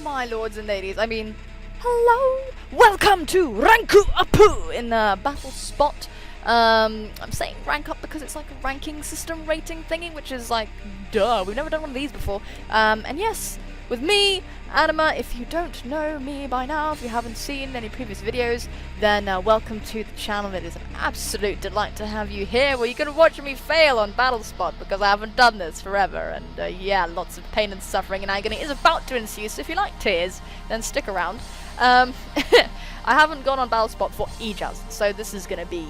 my lords and ladies. I mean, hello! Welcome to RANKU Apu in Battlespot. I'm saying rank up because it's like a ranking system rating thingy, which is like, duh, we've never done one of these before. And yes, with me, Anima. If you don't know me by now, if you haven't seen any previous videos, then welcome to the channel. It is an absolute delight to have you here, where you can watch me fail on Battlespot, because I haven't done this forever, and yeah, lots of pain and suffering and agony is about to ensue, so if you like tears, then stick around. I haven't gone on Battlespot for ages, so this is going to be,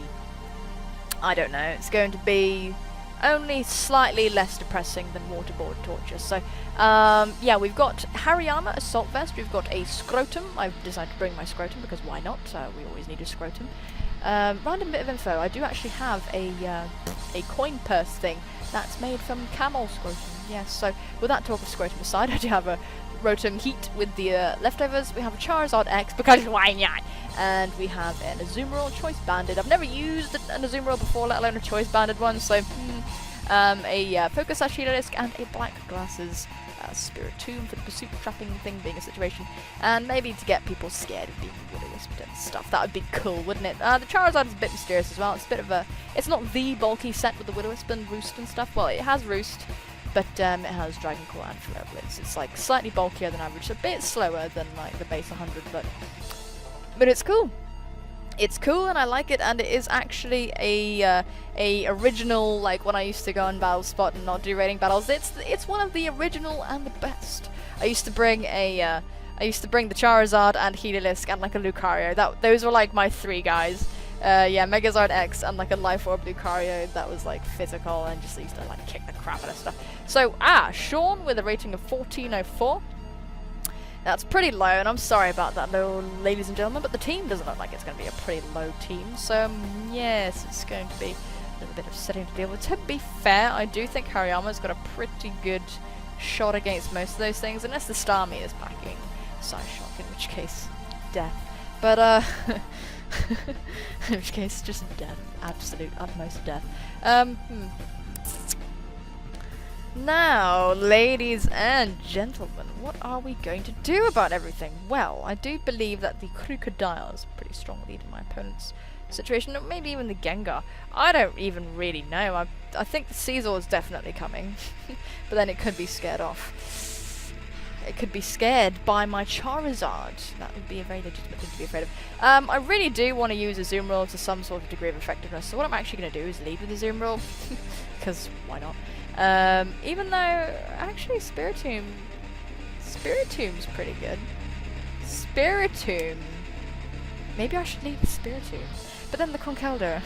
I don't know, it's going to be only slightly less depressing than waterboard torture. So, yeah, we've got Hariyama Assault Vest, we've got a Scrotum. I've decided to bring my Scrotum because why not? We always need a Scrotum. Random bit of info, I do actually have a coin purse thing that's made from camel Scrotum. Yes, so with that talk of Scrotum aside, I do have a Rotom Heat with the leftovers. We have a Charizard X because why not? And we have an Azumarill Choice Banded. I've never used an Azumarill before, let alone a Choice Banded one, so a Focus Sash Disc and a Black Glasses Spiritomb for the pursuit trapping thing being a situation, and maybe to get people scared of being Will-O-Wisped and stuff. That would be cool, wouldn't it? The Charizard is a bit mysterious as well. It's a bit of a, it's not the bulky set with the Will-O-Wisp and Roost and stuff. Well, it has Roost, but it has Dragon Claw and Flare Blitz. It's like slightly bulkier than average, a bit slower than like the base 100, but it's cool. It's cool and I like it, and it is actually a original, like when I used to go on Battlespot and not do rating battles. It's one of the original and the best. I used to bring the Charizard and Heliolisk and like a Lucario. Those were like my three guys. Yeah, Megazord X and like a Life Orb Lucario that was like physical and just used to like kick the crap out of stuff. So, Sean with a rating of 1404. That's pretty low, and I'm sorry about that, though, ladies and gentlemen, but the team doesn't look like it's going to be a pretty low team, so yes, it's going to be a little bit upsetting to deal with. To be fair, I do think Hariyama's got a pretty good shot against most of those things, unless the Starmie is packing Psyshock, in which case, death. But, in which case, just death. Absolute, utmost death. Now, ladies and gentlemen, what are we going to do about everything? Well, I do believe that the Crocodile is a pretty strong lead in my opponent's situation, or maybe even the Gengar. I don't even really know. I think the Caesar is definitely coming, but then it could be scared off. It could be scared by my Charizard. That would be a very legitimate thing to be afraid of. I really do want to use Azumarill to some sort of degree of effectiveness, so what I'm actually going to do is lead with Azumarill, because why not? Even though, actually, Spiritomb's pretty good. Spiritomb. Maybe I should leave with Spiritomb. But then the Conkeldurr.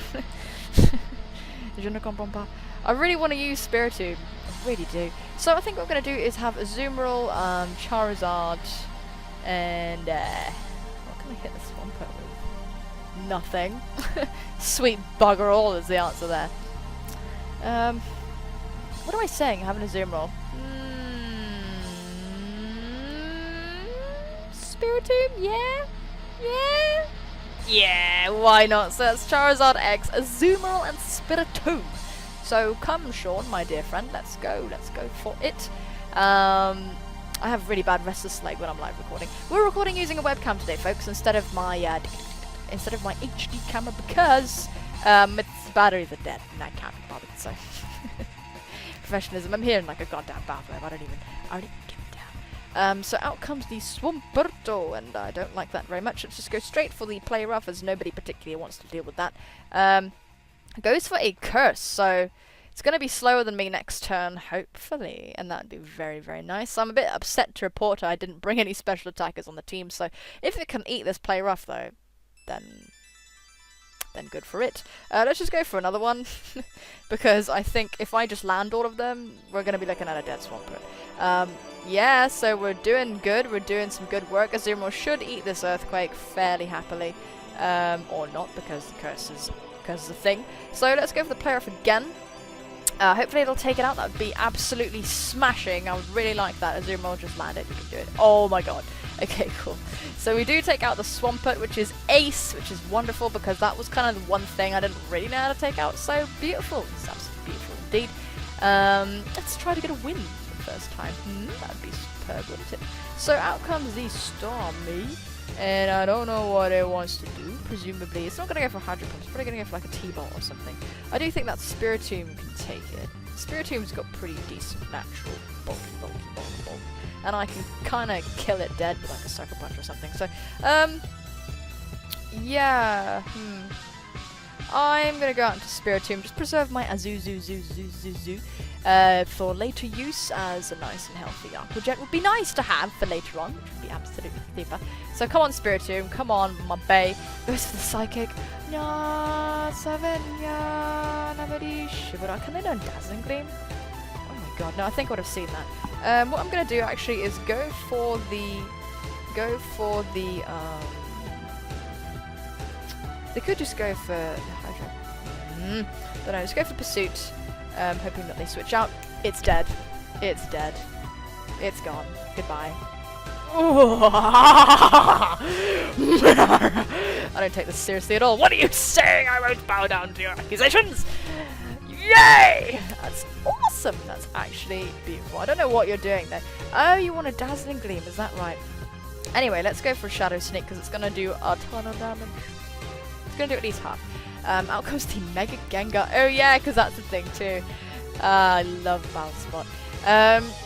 Je ne comprends pas. I really want to use Spiritomb. I really do. So I think what I'm going to do is have Azumarill, Charizard, and, what can I hit this one put with? Nothing. Sweet bugger all is the answer there. What am I saying? Having a Azumarill. Spiritomb? Yeah? Yeah? Yeah, why not? So that's Charizard X, Azumarill, and Spiritomb. So come, Sean, my dear friend, let's go for it. I have really bad restless leg when I'm live recording. We're recording using a webcam today, folks, instead of my HD camera, because its batteries are dead and I can't be bothered. So professionalism. I'm here in like a goddamn bathroom. I don't even give a damn. So out comes the Swamperto, and I don't like that very much. Let's just go straight for the play rough, as nobody particularly wants to deal with that. Goes for a curse, so it's going to be slower than me next turn, hopefully, and that would be very, very nice. I'm a bit upset to report I didn't bring any special attackers on the team, so if it can eat this play rough, though, then good for it. Let's just go for another one, because I think if I just land all of them, we're going to be looking at a dead Swampert. Yeah, so we're doing good, we're doing some good work. Azumarill should eat this Earthquake fairly happily, or not, because the curse is a thing. So let's go for the player off again. Hopefully it'll take it out. That would be absolutely smashing. I would really like that. Azumarill just landed, you can do it. Oh my god. Okay, cool. So we do take out the Swampert, which is ace, which is wonderful, because that was kind of the one thing I didn't really know how to take out. So beautiful. It's absolutely beautiful indeed. Let's try to get a win for the first time. That would be superb, wouldn't it? So out comes the Stormy, and I don't know what it wants to do. Presumably, it's not going to go for Hydro Pump, it's probably going to go for like a T-Bolt or something. I do think that Spiritomb can take it. Spiritomb's got pretty decent natural bulk, and I can kind of kill it dead with like a Sucker Punch or something. So, yeah, I'm gonna go out into Spiritomb, just preserve my Azuzu for later use as a nice and healthy Aqua Jet. Would be nice to have for later on, which would be absolutely super. So come on, Spiritomb, come on, my bae. Goes for the Psychic. Nya, 7, nya, nobody Shibura. Can they learn Dazzling Gleam? Oh my god, no, I think I would have seen that. What I'm gonna do actually is go for the, they could just go for the Hydro. Don't know, just go for Pursuit, hoping that they switch out. It's dead. It's dead. It's gone. Goodbye. I don't take this seriously at all. What are you saying? I won't bow down to your accusations! Yay! That's awesome. That's actually beautiful. I don't know what you're doing there. Oh, you want a Dazzling Gleam, is that right? Anyway, let's go for a Shadow Sneak because it's going to do a ton of damage. It's going to do at least half. Out comes the Mega Gengar. Oh yeah, because that's the thing too. I love Battlespot.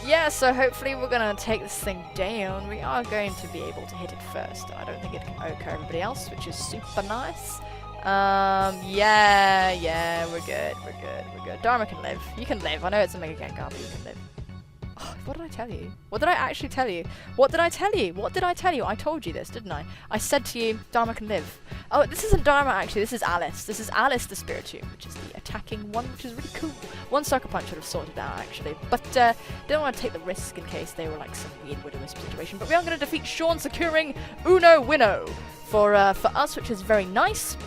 Yeah, so hopefully we're going to take this thing down. We are going to be able to hit it first. I don't think it can OHKO everybody else, which is super nice. Yeah, we're good. Dharma can live. You can live. I know it's a Mega Gengar, but you can live. Oh, what did I tell you? What did I actually tell you? What did I tell you? What did I tell you? I told you this, didn't I? I said to you, Dharma can live. Oh, this isn't Dharma actually, this is Alice. This is Alice the Spiritomb, which is the attacking one, which is really cool. One Sucker Punch would have sorted out actually, but didn't want to take the risk in case they were like some weird Will-O-Wisp situation. But we are going to defeat Sean, securing Uno Winnow for us, which is very nice.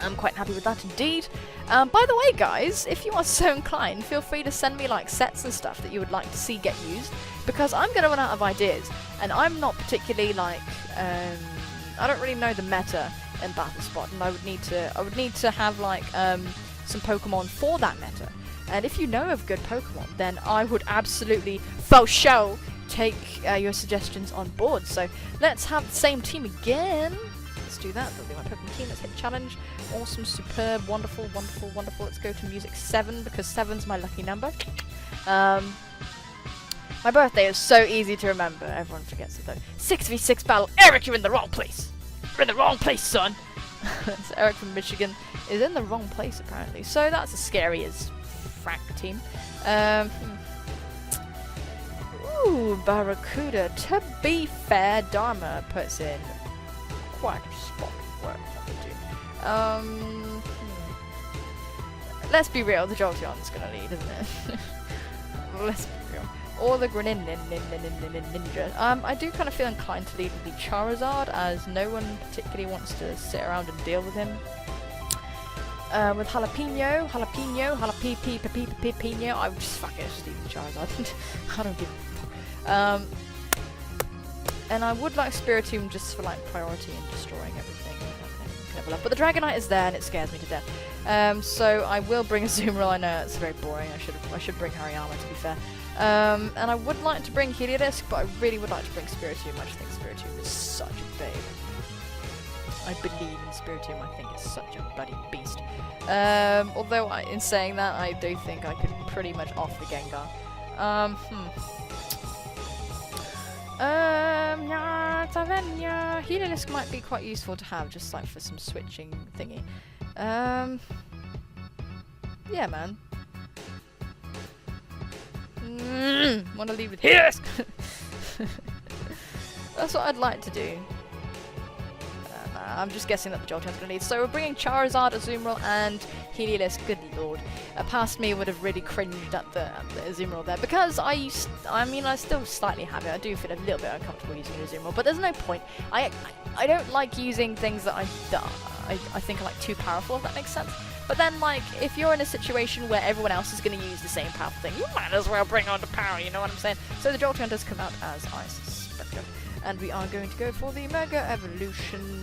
I'm quite happy with that indeed. By the way, guys, if you are so inclined, feel free to send me like sets and stuff that you would like to see get used, because I'm going to run out of ideas, and I'm not particularly like, I don't really know the meta in Battlespot, and I would need to have like some Pokemon for that meta. And if you know of good Pokemon, then I would absolutely for sure take your suggestions on board. So let's have the same team again. Let's do that. That'll be my Pokemon team. Let's hit challenge. Awesome, superb, wonderful. Let's go to music 7 because 7's my lucky number. My birthday is so easy to remember. Everyone forgets it though. 6v6 battle. Eric, you're in the wrong place. You're in the wrong place, son. So Eric from Michigan is in the wrong place apparently. So that's as scary as Frank team. Ooh, Barracuda. To be fair, Dharma puts in quite a spot of work. Let's be real, the Jolteon's gonna lead, isn't it? Let's be real. Or the Ninja. I do kind of feel inclined to lead with the Charizard, as no one particularly wants to sit around and deal with him. With Jalapeno, I would just just leave the Charizard. I don't give a fuck. And I would like Spiritomb just for like priority and destroying everything. But the Dragonite is there and it scares me to death. So I will bring a Azumarill. I know it's very boring. I should bring Hariyama, to be fair. And I would like to bring Heliodisc, but I really would like to bring Spiritomb. I just think Spiritomb is such a babe. I believe in Spiritomb. I think it's such a bloody beast. Although in saying that, I do think I could pretty much off the Gengar. Heliodisc might be quite useful to have, just like for some switching thingy. Yeah, man. Wanna leave with Heliodisc? That's what I'd like to do. I'm just guessing that the Jolteon's gonna lead. So we're bringing Charizard, Azumarill, and Heliodisc. Good lord. Past me would have really cringed at the Azumarill there, because I still slightly have it. I do feel a little bit uncomfortable using an Azumarill, but there's no point. I don't like using things that I think are like too powerful, if that makes sense. But then, like, if you're in a situation where everyone else is going to use the same powerful thing, you might as well bring on the power, you know what I'm saying? So the Jolteon does come out as I suspected. And we are going to go for the Mega Evolution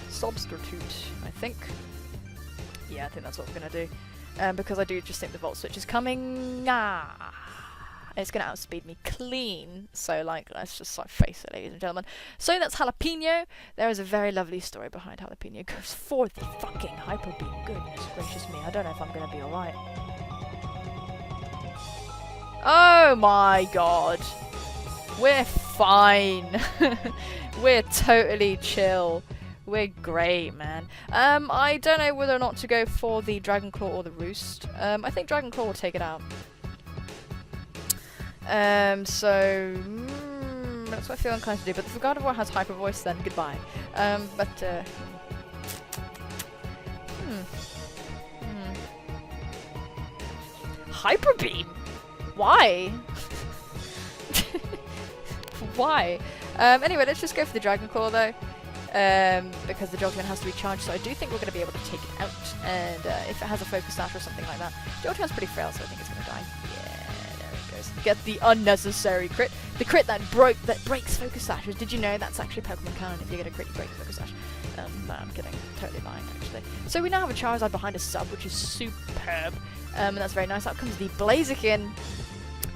Substitute, I think. Yeah, I think that's what we're going to do. Because I do just think the Volt Switch is coming. it's gonna outspeed me clean. So like, let's just like face it, ladies and gentlemen. So that's Jalapeno. There is a very lovely story behind Jalapeno. Goes for the fucking hyper beam. Goodness gracious me, I don't know if I'm gonna be alright. Oh my god. We're fine. We're totally chill. We're great, man. I don't know whether or not to go for the Dragon Claw or the Roost. I think Dragon Claw will take it out. That's what I feel inclined to do. But if the Gardevoir has Hyper Voice, then goodbye. Hyper Beam? Why? Why? Anyway, let's just go for the Dragon Claw though. Because the Jolteon has to be charged, so I do think we're going to be able to take it out. And if it has a Focus Sash or something like that, Jolteon's pretty frail, so I think it's going to die. Yeah, there it goes. Get the unnecessary crit. The crit that breaks Focus Sashes. Did you know that's actually Pokemon canon? If you get a crit, you break Focus Sash. No, I'm kidding. Totally lying, actually. So we now have a Charizard behind a sub, which is superb. And that's very nice. Out comes the Blaziken.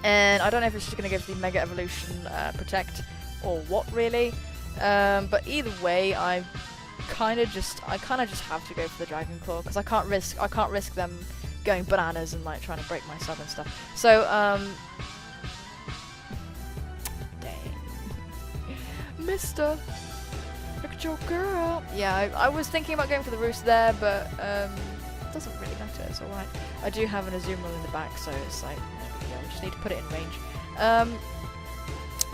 And I don't know if it's just going to go for the Mega Evolution Protect or what really. But either way, I kind of just have to go for the Dragon Claw because I can't risk them going bananas and like trying to break my sub and stuff. So dang, Mister, look at your girl. Yeah, I was thinking about going for the Roost there, but it doesn't really matter. It's all right. I do have an Azumarill in the back, so it's like yeah, we just need to put it in range.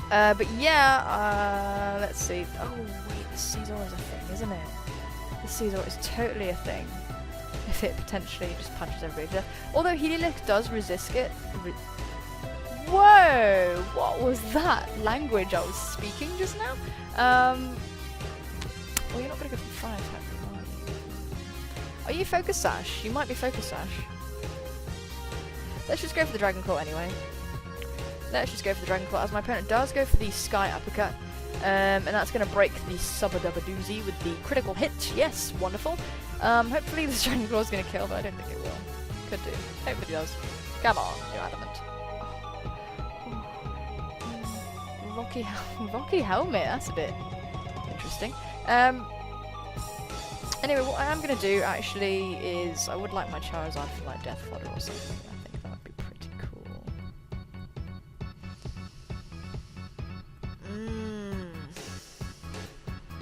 But yeah, let's see. Oh wait, the Caesar is a thing, isn't it? The Caesar is totally a thing. If it potentially just punches everybody to death. Although Heliolisk does resist it. Whoa! What was that language I was speaking just now? Well, you're not gonna go for fire attack, are you? Are you Focus Sash? You might be Focus Sash. Let's just go for the Dragon Claw anyway. Let's just go for the Dragon Claw, as my opponent does go for the Sky Uppercut. And that's going to break the Subba-Dubba-Doozy with the critical hit. Yes, wonderful. Hopefully this Dragon Claw is going to kill, but I don't think it will. Could do. Hopefully it does. Come on, you're adamant. Rocky Helmet, that's a bit interesting. Anyway, what I am going to do, actually, is I would like my Charizard for, like, Death Fodder or something. I think that would be pretty cool.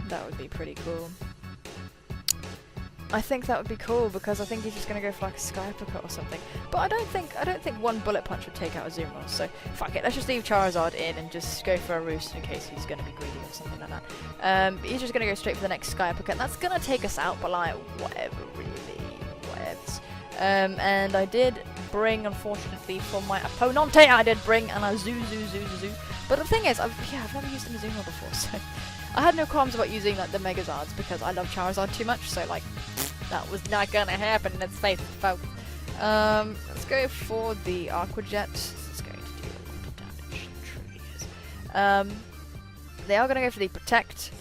That would be pretty cool. I think that would be cool because I think he's just gonna go for like a Sky Uppercut or something. But I don't think one Bullet Punch would take out a Azumarill. So fuck it, let's just leave Charizard in and just go for a Roost in case he's gonna be greedy or something like that. He's just gonna go straight for the next Sky Uppercut. And that's gonna take us out, but like whatever, really, whatevs. And I did bring, unfortunately, for my opponente, I did bring an Azuzu. But the thing is, I've never used an Azumarill before, so I had no qualms about using like the Megazards because I love Charizard too much. So like that was not gonna happen. Let's face it, folks. Let's go for the Aqua Jet. It's going to do a lot of damage. It truly is. They are gonna go for the Protect,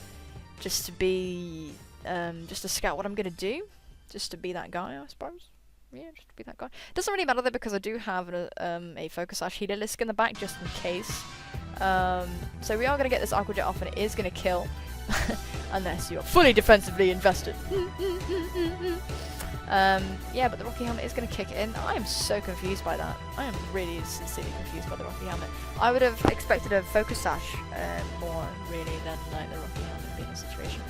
just to be, just to scout what I'm gonna do, just to be that guy, I suppose. Yeah, just to be that guy. Doesn't really matter though because I do have a Focus Sash Heliolisk in the back just in case. So we are going to get this Aqua Jet off and it is going to kill unless you're fully defensively invested. Yeah, but the Rocky Helmet is going to kick in. I am so confused by that. I am really sincerely confused by the Rocky Helmet. I would have expected a Focus Sash more really than like the Rocky Helmet being a situation.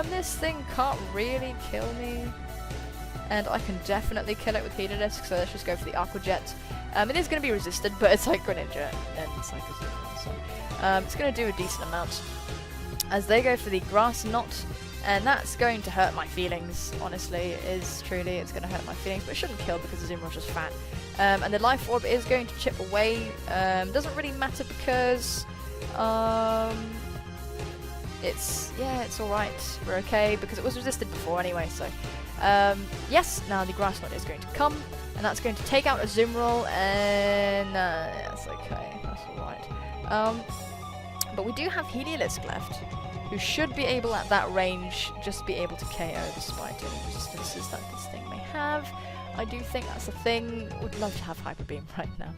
This thing can't really kill me. And I can definitely kill it with Heliolisk, so let's just go for the Aqua Jet. It is going to be resisted, but it's like Greninja, and it's like a so it's going to do a decent amount. As they go for the Grass Knot, and that's going to hurt my feelings, honestly. It's going to hurt my feelings, but it shouldn't kill because the Azumarill is just fat. And the Life Orb is going to chip away. Doesn't really matter because it's alright. We're okay, because it was resisted before anyway, so yes, now the Grass Knot is going to come, and that's going to take out Azumarill, and that's okay, that's alright. But we do have Heliolisk left, who should be able at that range just be able to KO despite any resistances that this thing may have. I do think that's a thing. Would love to have Hyper Beam right now.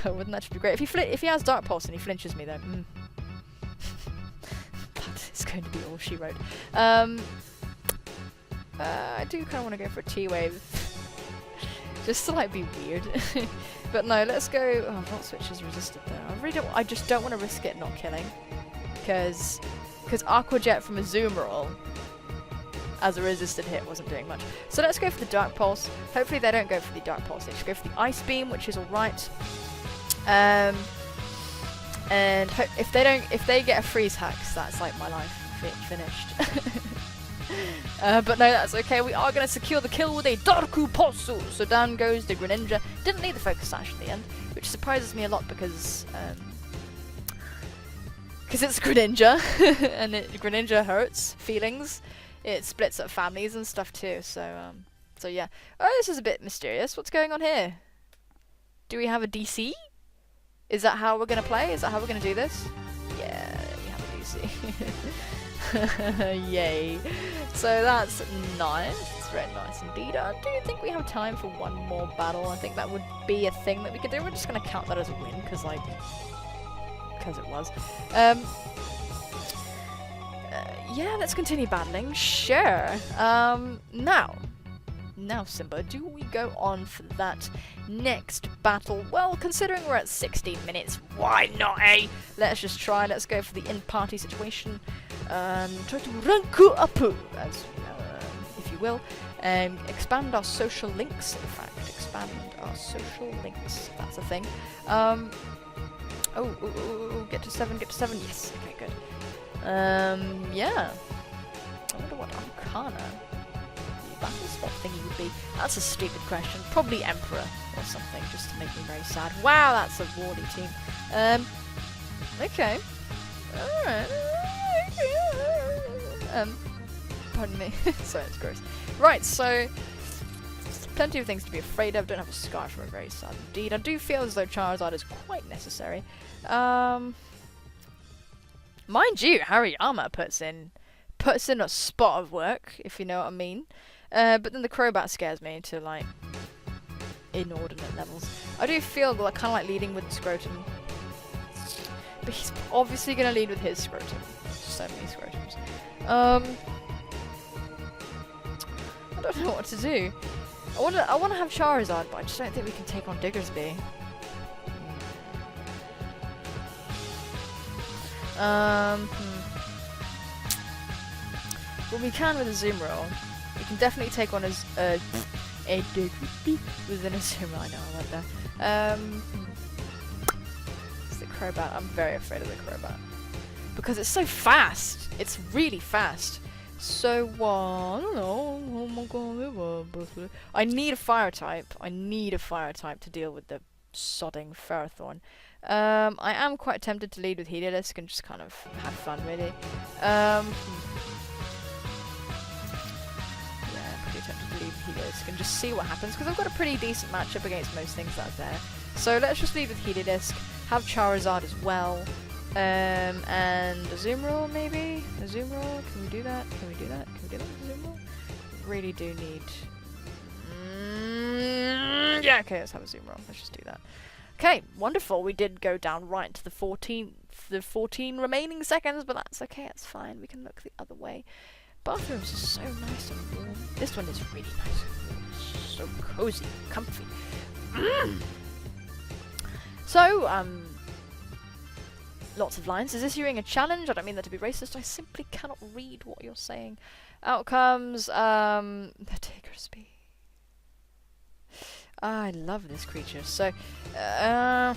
Wouldn't that be great? If he has Dark Pulse and he flinches me, then that is going to be all she wrote. I do kind of want to go for a T-Wave, just to like be weird. But no, let's go. Oh, Volt Switch is resisted though. I just don't want to risk it not killing, because Aqua Jet from a Azumarill as a resisted hit wasn't doing much. So let's go for the Dark Pulse. Hopefully they don't go for the Dark Pulse. They just go for the Ice Beam, which is all right. And if they get a Freeze Hex, that's like my life finished. But no, that's okay. We are going to secure the kill with a Darku Pulsu. So down goes the Greninja. Didn't need the Focus Sash at the end, which surprises me a lot because it's Greninja, and Greninja hurts feelings. It splits up families and stuff too. So yeah. Oh, this is a bit mysterious. What's going on here? Do we have a DC? Is that how we're going to play? Is that how we're going to do this? Yeah, we have a DC. Yay. So that's nice. It's very nice indeed. I do think we have time for one more battle. I think that would be a thing that we could do. We're just going to count that as a win because it was. Yeah, let's continue battling. Sure. Now, Simba, do we go on for that next battle? Well, considering we're at 16 minutes, why not, eh? Let's just try. Let's go for the in-party situation. Try to RANKU Apu, as if you will. Expand our social links, in fact. Expand our social links. That's a thing. Get to 7, yes. Okay, good. Yeah. I wonder what Arcana the Battlespot thingy would be. That's a stupid question. Probably Emperor or something, just to make me very sad. Wow, that's a Wardy team. Okay. Alright. Pardon me. Sorry, it's gross. Right, so plenty of things to be afraid of. Don't have a scar from a very sad indeed. I do feel as though Charizard is quite necessary. Mind you, Hariyama puts in a spot of work, if you know what I mean. But then the Crobat scares me to like inordinate levels. I do feel like kind of like leading with Scrotum, but he's obviously gonna lead with his Scrotum. So many Scrotums. I don't know what to do. I wanna have Charizard, but I just don't think we can take on Diggersby. Well, we can with a Azumarill. We can definitely take on a Diggersby with an Azumarill. I know, I like that. It's the Crobat. I'm very afraid of the Crobat because it's so fast. It's really fast. So I don't know. Oh my god! I need a Fire type. I need a Fire type to deal with the sodding Ferrothorn. I am quite tempted to lead with Heliolisk and just kind of have fun, really. Yeah, pretty tempted to lead with Heliolisk and just see what happens, because I've got a pretty decent matchup against most things that are there. So let's just lead with Heliolisk, have Charizard as well, and Azumarill maybe? Azumarill? Can we do that? Can we do that? Can we do that with Azumarill? Really do need... yeah, okay, let's have Azumarill. Let's just do that. Okay, wonderful. We did go down right to the 14 remaining seconds, but that's okay, that's fine. We can look the other way. Bathrooms are so nice and warm. This one is really nice and warm. So cozy, comfy. So, lots of lines. Is this hearing a challenge? I don't mean that to be racist. I simply cannot read what you're saying. Outcomes, the Diggersby. I love this creature. So, now,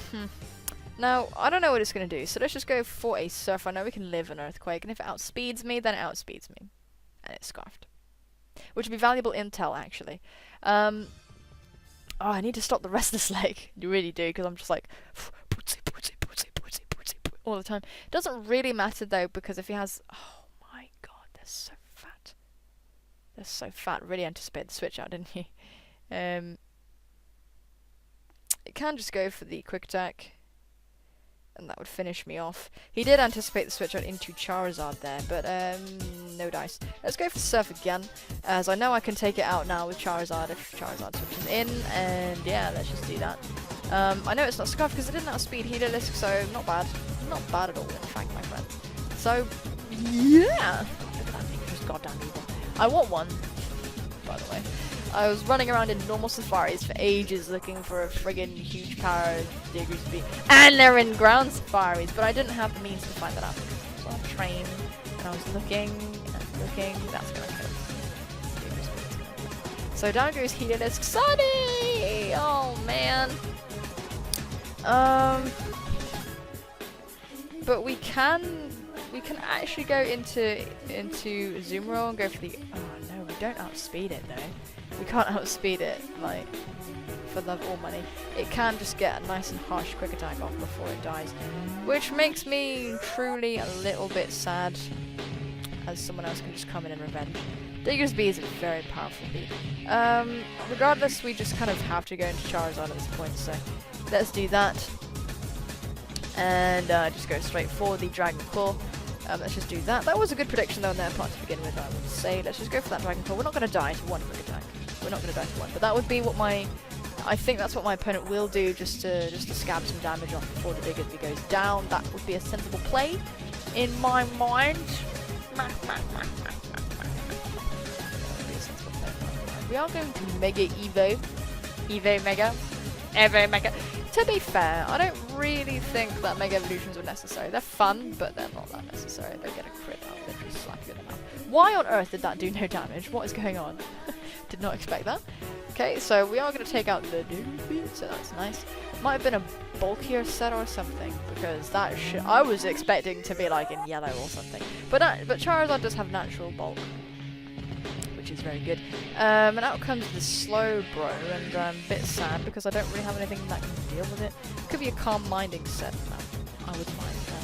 I don't know what it's going to do, so let's just go for a Surf. I know we can live an Earthquake, and if it outspeeds me, then it outspeeds me. And it's Scarfed. Which would be valuable intel, actually. Oh, I need to stop the Restless Leg. You really do, because I'm just like... all the time. It doesn't really matter, though, because if he has... Oh, my god, they're so fat. They're so fat. Really anticipated the switch out, didn't you? It can just go for the quick attack. and that would finish me off. He did anticipate the switch out into Charizard there, but no dice. Let's go for Surf again, as I know I can take it out now with Charizard if Charizard switches in, and yeah, let's just do that. I know it's not Scarf because it didn't outspeed Heliolisk, so not bad. Not bad at all, in fact, my friend. So, yeah! Look at that thing, just goddamn evil. I want one, by the way. I was running around in normal safaris for ages looking for a friggin' huge power Digger's Beat. And they're in ground safaris, but I didn't have the means to find that out. I was on a train, and I was looking, and looking. That's gonna kill. So down goes Heliolisk. Sunny! Oh, man. But we can actually go into Zoom and go for the. Oh no, we don't outspeed it though. We can't outspeed it, like, for love or money. It can just get a nice and harsh quick attack off before it dies, which makes me truly a little bit sad, as someone else can just come in and revenge. Digger's Bee is a very powerful bee. Regardless, we just kind of have to go into Charizard at this point, so let's do that. And just go straight for the Dragon Claw. Let's just do that. That was a good prediction though on their part to begin with, I would say. Let's just go for that Dragon Claw. We're not going to die to one quick attack. We're not going to die to one, but that would be what I think that's what my opponent will do, just to scab some damage off before the Diggersby goes down. That would be a sensible play, in my mind. We are going to Mega Evo. Evo Mega. Evo Mega. To be fair, I don't really think that Mega Evolutions are necessary. They're fun, but they're not that necessary. They get a crit out, literally slap you in the mouth. Why on earth did that do no damage? What is going on? Did not expect that. Okay, so we are going to take out the Diggersby, so that's nice. Might have been a bulkier set or something, because that shit I was expecting to be like in yellow or something. But Charizard does have natural bulk, which is very good. And out comes the Slowbro, and I'm a bit sad because I don't really have anything that can deal with it. Could be a Calm Minding set. No, I would mind that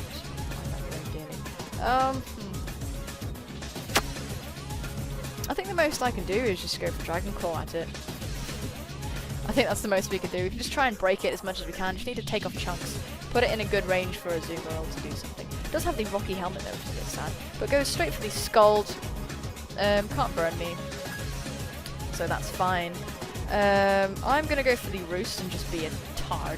very dearly. I think the most I can do is just go for Dragon Claw at it. I think that's the most we can do. We can just try and break it as much as we can. Just need to take off chunks, put it in a good range for a Zoomerl to do something. It does have the rocky helmet though, which is a bit sad. But goes straight for the Scald. Can't burn me, so that's fine. I'm gonna go for the Roost and just be a tard.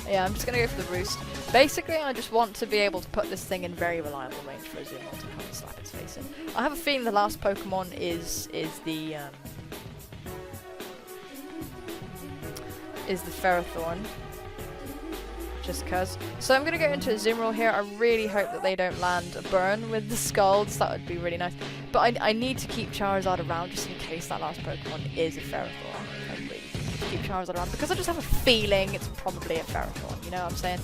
Yeah, I'm just gonna go for the Roost. Basically, I just want to be able to put this thing in very reliable range for a Zoomerl to come and slap its face in. I have a feeling the last Pokemon is the Ferrothorn. Just cuz. So I'm gonna go into a Zoomerl here. I really hope that they don't land a burn with the Scalds. That would be really nice. But I need to keep Charizard around just in case that last Pokemon is a Ferrothorn. I really need to keep Charizard around because I just have a feeling it's probably a Ferrothorn. You know what I'm saying?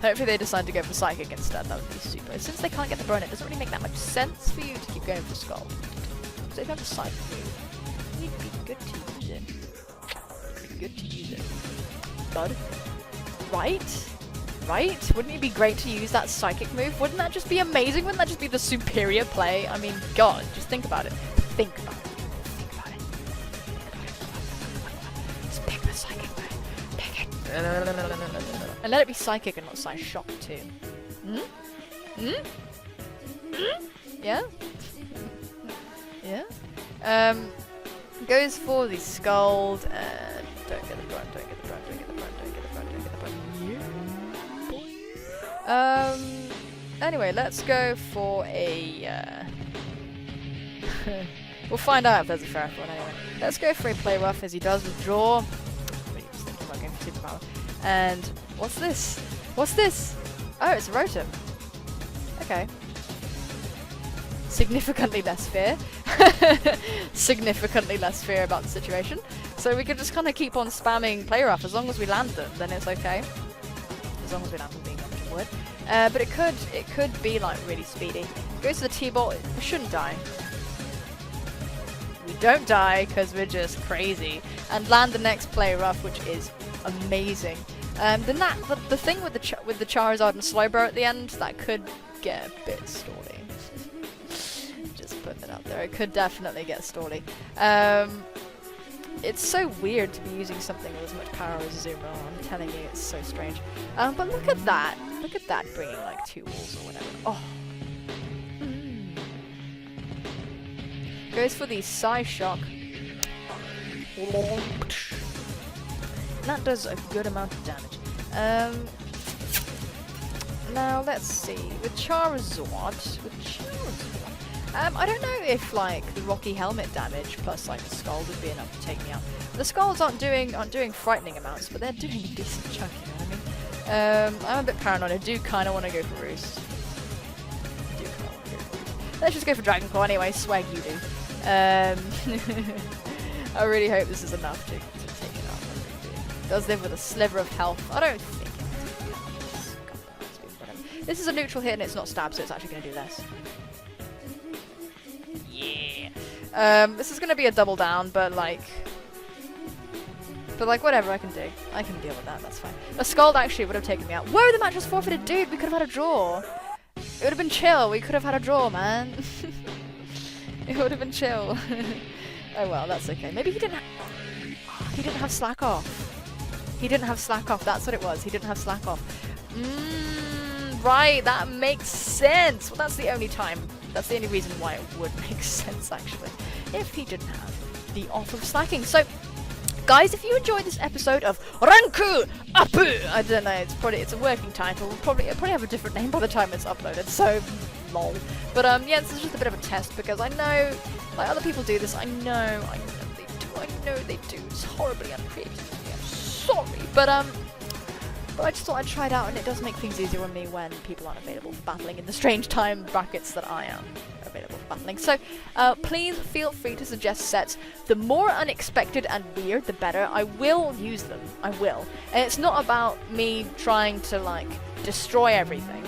Hopefully they decide to go for Psychic instead. That would be super. Since they can't get the burn, it doesn't really make that much sense for you to keep going for Scald. So if you have a Psychic move, it'd be good to use it. It'd be good to use it. Bud. Right? Right? Wouldn't it be great to use that Psychic move? Wouldn't that just be amazing? Wouldn't that just be the superior play? I mean, God, just think about it. Think about it. Think about it. Just pick the Psychic move. Pick it. And let it be Psychic and not Psy-Shock too. Hmm? Hmm? Hmm? Yeah? Yeah? Goes for the Scald and don't get the burn, don't get the burn, don't get the burn, don't get the burn, don't get the burn. Yeah, boy. Anyway, let's go for a we'll find out if there's a Ferrothorn anyway. Let's go for a Play Rough as he does withdraw. Really just thinking about going for Superpower. And what's this? What's this? Oh, it's a Rotom. Okay. Significantly less fear. Significantly less fear about the situation. So we could just kind of keep on spamming Play Rough. As long as we land them, then it's okay. As long as we land them being a wood. But it could be like really speedy. Goes to the T-Bolt. We shouldn't die. We don't die because we're just crazy. And land the next Play Rough, which is amazing. The thing with the Charizard and Slowbro at the end, that could get a bit stally. Just put that out there. It could definitely get stally. it's so weird to be using something with as much power as Zoomer. I'm telling you, it's so strange. But look at that. Look at that bringing like 2 walls or whatever. Oh. Goes for the Psy Shock. And that does a good amount of damage. Now let's see. With Charizard, I don't know if like the Rocky Helmet damage plus like the Scald would be enough to take me out. The Scalds aren't doing frightening amounts, but they're doing a decent chunk. You know what I mean? I'm a bit paranoid. I do kind of want to go for Roost. Let's just go for Dragon Claw anyway. Swag you do. I really hope this is enough to take it out. It does live with a sliver of health. I don't think it. This is a neutral hit and it's not stab, so it's actually going to do less. Yeah. This is going to be a double down, but like whatever I can do. I can deal with that. That's fine. A Scald actually would have taken me out. Whoa, the match was forfeited, dude. We could have had a draw. It would have been chill. We could have had a draw, man. It would have been chill. Oh well, that's okay. Maybe he didn't have slack off. He didn't have slack off. That's what it was. He didn't have slack off. Right, that makes sense. Well, that's the only time. That's the only reason why it would make sense, actually, if he didn't have the off of slacking. So, guys, if you enjoyed this episode of RANKU Apu, I don't know, it's a working title. It'll probably have a different name by the time it's uploaded. So, lol. But yeah, this is just a bit of a test because I know, like other people do this. I know they do. It's horribly uncreative. I'm sorry, but I just thought I'd try it out, and it does make things easier on me when people aren't available for battling in the strange time brackets that I am available for battling. So, please feel free to suggest sets. The more unexpected and weird, the better. I will use them. I will. And it's not about me trying to, like, destroy everything.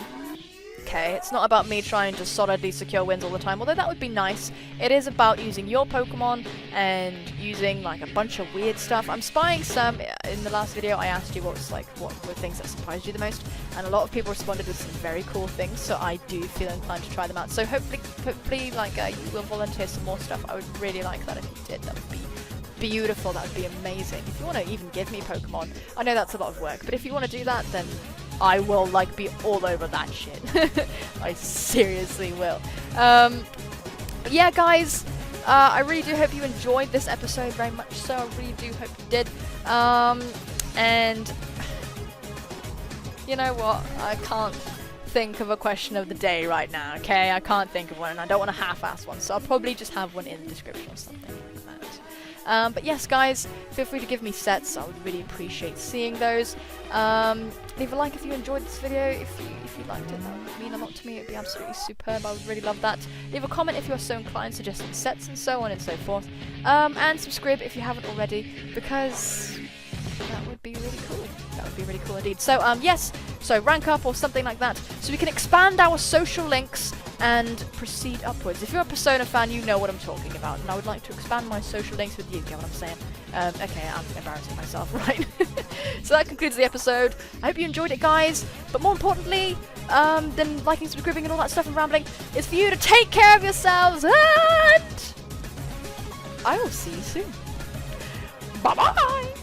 Okay, it's not about me trying to solidly secure wins all the time, although that would be nice. It is about using your Pokemon and using like a bunch of weird stuff. I'm spying some. In the last video I asked you what were things that surprised you the most, and a lot of people responded with some very cool things, so I do feel inclined to try them out. So hopefully like you will volunteer some more stuff. I would really like that if you did. That would be beautiful. That would be amazing. If you want to even give me Pokemon, I know that's a lot of work, but if you want to do that, then I will like be all over that shit. I seriously will. Yeah, guys, I really do hope you enjoyed this episode very much so. I really do hope you did. And you know what? I can't think of a question of the day right now, okay? I can't think of one, and I don't want to half-ass one, so I'll probably just have one in the description or something like that. But yes, guys, feel free to give me sets. I would really appreciate seeing those. Leave a like if you enjoyed this video. If you liked it, that would mean a lot to me. It would be absolutely superb. I would really love that. Leave a comment if you are so inclined, suggesting sets and so on and so forth. And subscribe if you haven't already, because that would be really cool. That would be really cool indeed. So, yes, so rank up or something like that, so we can expand our social links and proceed upwards. If you're a Persona fan, you know what I'm talking about, and I would like to expand my social links with you, get what I'm saying? Okay, I'm embarrassing myself, right? So that concludes the episode. I hope you enjoyed it, guys, but more importantly than liking, subscribing, and all that stuff and rambling, is for you to take care of yourselves, and I will see you soon. Bye-bye!